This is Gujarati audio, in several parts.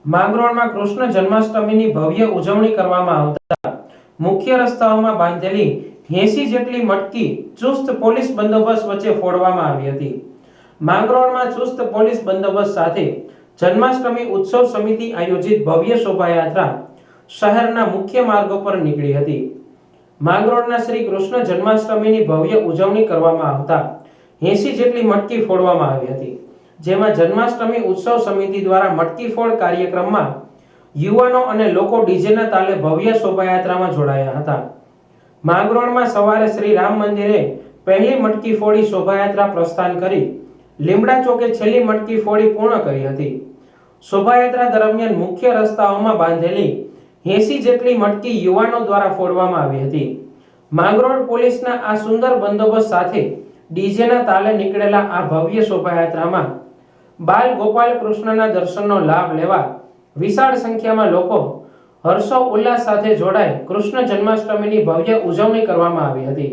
માંગરોળમાં કૃષ્ણ જન્માષ્ટમીની ભવ્ય ઉજવણી કરવામાં આવતા મુખ્ય રસ્તાઓમાં બાંધેલી 80 જેટલી મટકી ચુસ્ત પોલીસ બંદોબસ્ત વચ્ચે ફોડવામાં આવી હતી। માંગરોળમાં ચુસ્ત પોલીસ બંદોબસ્ત સાથે જન્માષ્ટમી ઉત્સવ સમિતિ આયોજિત ભવ્ય શોભાયાત્રા શહેરના મુખ્ય માર્ગો પર નીકળી હતી। માંગરોળના શ્રી કૃષ્ણ જન્માષ્ટમીની ભવ્ય ઉજવણી કરવામાં આવતા 80 જેટલી મટકી ફોડવામાં આવી હતી, જેમાં જન્માષ્ટમી ઉત્સવ સમિતિ દ્વારા મટકી ફોડ કાર્યક્રમમાં યુવાનો અને લોકો ડીજેના તાલે ભવ્ય શોભાયાત્રામાં જોડાયા હતા। માંગરોળમાં સવારે શ્રી રામ મંદિરે પહેલી મટકી ફોડી શોભાયાત્રા પ્રસ્થાન કરી લીમડા ચોકે છેલ્લી મટકી ફોડી પૂર્ણ કરી હતી। શોભાયાત્રા દરમિયાન મુખ્ય રસ્તાઓમાં બાંધેલી 80 જેટલી મટકી યુવાનો દ્વારા ફોડવામાં આવી હતી। માંગરોળ પોલીસના આ સુંદર બંદોબસ્ત સાથે ડીજેના તાલે નીકળેલા આ ભવ્ય શોભાયાત્રામાં બાલ ગોપાલ કૃષ્ણના દર્શનનો લાભ લેવા વિશાળ સંખ્યામાં લોકો હર્ષો ઉલ્લાસ સાથે જોડાઈ કૃષ્ણ જન્માષ્ટમીની ભવ્ય ઉજવણી કરવામાં આવી હતી।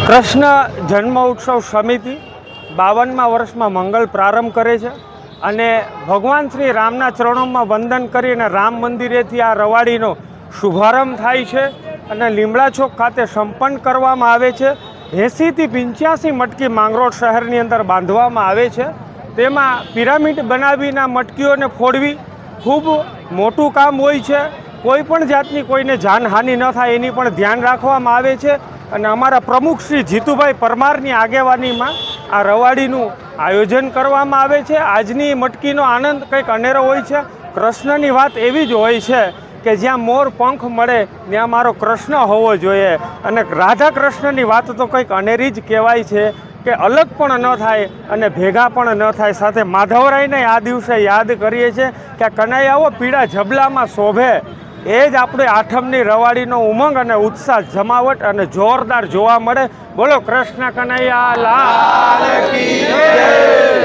કૃષ્ણ જન્મ ઉત્સવ સમિતિ 52મા વર્ષમાં મંગલ પ્રારંભ કરે છે અને ભગવાન શ્રી રામના ચરણોમાં વંદન કરીને રામ મંદિરેથી આ રવાડીનો શુભારંભ થાય છે અને લીમડા ચોક ખાતે સંપન્ન કરવામાં આવે છે। 80 થી 85 મટકી માંગરોળ શહેરની અંદર બાંધવામાં આવે છે। તેમાં પિરામિડ બનાવીને મટકીઓને ફોડવી ખૂબ મોટું કામ હોય છે। કોઈ પણ જાતની કોઈને જાનહાનિ ન થાય એની પણ ધ્યાન રાખવામાં આવે છે અને અમારા પ્રમુખ શ્રી જીતુભાઈ પરમારની આગેવાનીમાં આ રવાડીનું આયોજન કરવામાં આવે છે। આજની મટકીનો આનંદ કંઈક અનેરો હોય છે। કૃષ્ણની વાત એવી જ હોય છે કે જ્યાં મોર પંખ મળે ત્યાં મારો કૃષ્ણ હોવો જોઈએ અને રાધા કૃષ્ણની વાત તો કંઈક અનેરી જ કહેવાય છે કે અલગ પણ ન થાય અને ભેગા પણ ન થાય। સાથે માધવરાયને આ દિવસે યાદ કરીએ છીએ કે કનૈયાઓ પીળા ઝબલામાં શોભે। એ જ આપણે આઠમની રવાડીનો ઉમંગ અને ઉત્સાહ જમાવટ અને જોરદાર જોવા મળે। બોલો કૃષ્ણ કનૈયા લાલ કી જય।